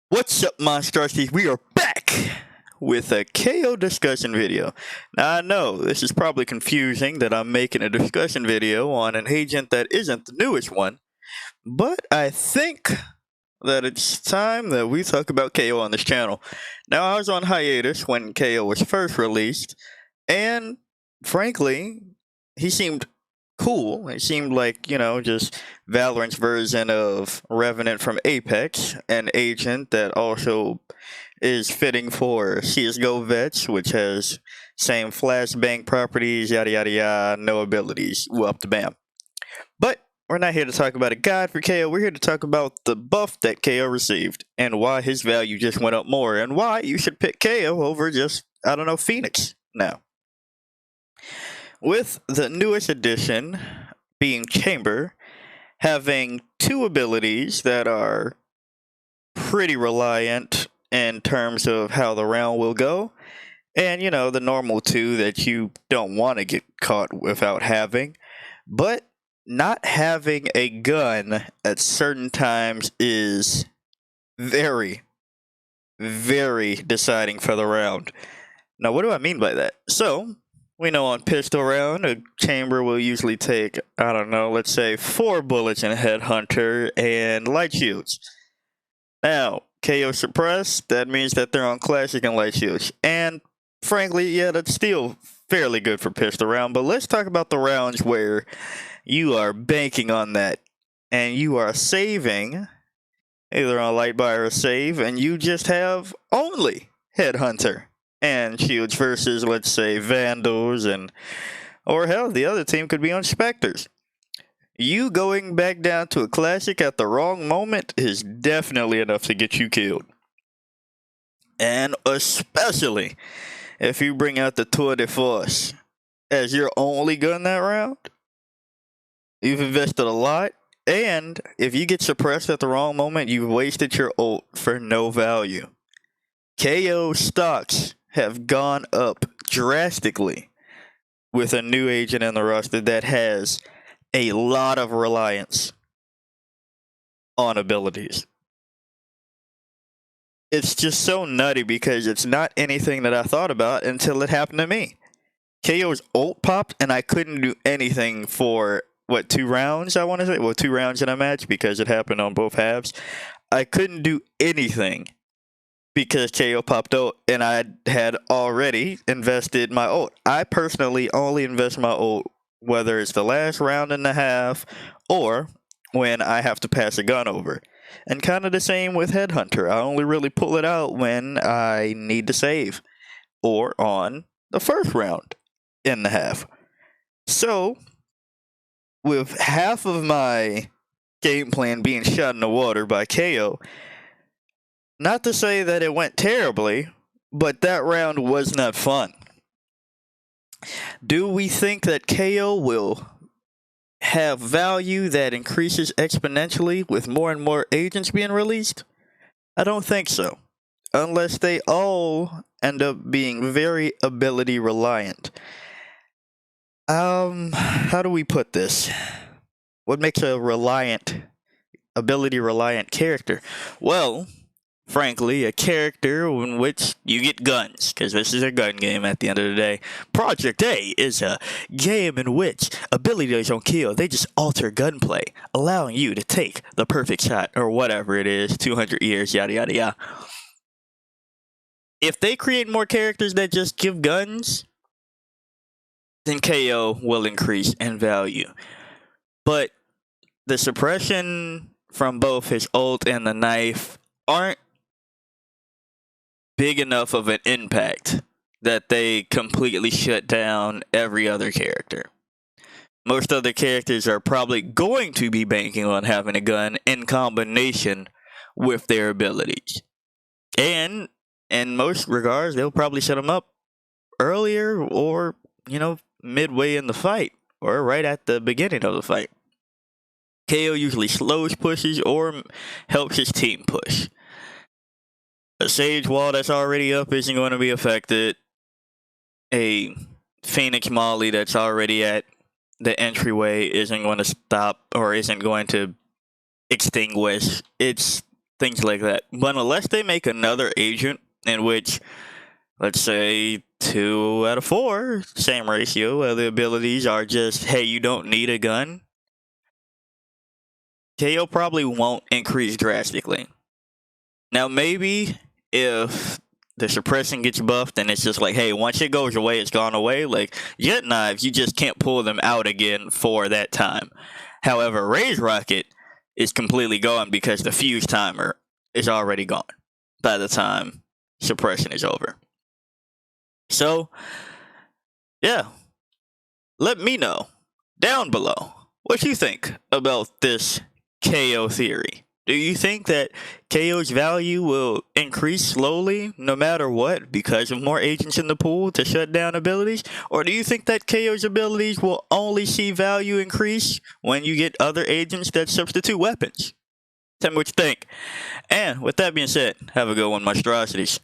What's up, monstrosities? We are back with a KO discussion video. Now, I know this is probably confusing that I'm making a discussion video on an agent that isn't the newest one, but I think that it's time that we talk about KO on this channel. Now, I was on hiatus when KO was first released, and frankly, he seemed cool. It seemed like, just Valorant's version of Revenant from Apex, an agent that also is fitting for CSGO vets, which has same flashbang properties, yada yada yada, no abilities, up to bam. But we're not here to talk about a guide for KO, we're here to talk about the buff that KO received, and why his value just went up more, and why you should pick KO over just, Phoenix now. With the newest addition being Chamber, having two abilities that are pretty reliant in terms of how the round will go, and the normal two that you don't want to get caught without having, but not having a gun at certain times is very, very deciding for the round. Now, what do I mean by that? So, we know on pistol round, a chamber will usually take, let's say 4 bullets in Headhunter and light shields. Now, KO suppressed, that means that they're on classic and light shields. And frankly, yeah, that's still fairly good for pistol round, but let's talk about the rounds where you are banking on that and you are saving either on light buy or save, and you just have only Headhunter and shields versus, let's say, Vandals, or hell, the other team could be on Spectres. You going back down to a classic at the wrong moment is definitely enough to get you killed. And especially if you bring out the Tour de Force as your only gun that round, you've invested a lot, and if you get suppressed at the wrong moment, you've wasted your ult for no value. KO stocks have gone up drastically with a new agent in the roster that has a lot of reliance on abilities. It's just so nutty because it's not anything that I thought about until it happened to me. KO's ult popped and I couldn't do anything for, 2 rounds, I want to say? Well, 2 rounds in a match because it happened on both halves. I couldn't do anything because KO popped ult and I had already invested my ult. I personally only invest my ult whether it's the last round and a half or when I have to pass a gun over. And kind of the same with Headhunter. I only really pull it out when I need to save or on the first round and a half. So, with half of my game plan being shot in the water by KO, not to say that it went terribly, but that round was not fun. Do we think that KO will have value that increases exponentially with more and more agents being released? I don't think so. Unless they all end up being very ability reliant. How do we put this? What makes a ability reliant character? Well, frankly, a character in which you get guns, because this is a gun game at the end of the day. Project A is a game in which abilities don't kill, they just alter gunplay, allowing you to take the perfect shot, or whatever it is, 200 years, yada yada yada. If they create more characters that just give guns, then KO will increase in value. But the suppression from both his ult and the knife aren't big enough of an impact that they completely shut down every other character. Most other characters are probably going to be banking on having a gun in combination with their abilities. And in most regards, they'll probably set them up earlier or, midway in the fight or right at the beginning of the fight. KO usually slows pushes or helps his team push. A Sage wall that's already up isn't going to be affected. A Phoenix Molly that's already at the entryway isn't going to stop or isn't going to extinguish. It's things like that. But unless they make another agent in which, let's say, 2 out of 4, same ratio, where the abilities are just, hey, you don't need a gun, KO probably won't increase drastically. Now, maybe if the suppression gets buffed and it's just like, hey, once it goes away, it's gone away. Like, jet knives, you just can't pull them out again for that time. However, Raise Rocket is completely gone because the fuse timer is already gone by the time suppression is over. So, yeah, let me know down below what you think about this KO theory. Do you think that KO's value will increase slowly no matter what because of more agents in the pool to shut down abilities? Or do you think that KO's abilities will only see value increase when you get other agents that substitute weapons? Tell me what you think. And with that being said, have a good one, monstrosities.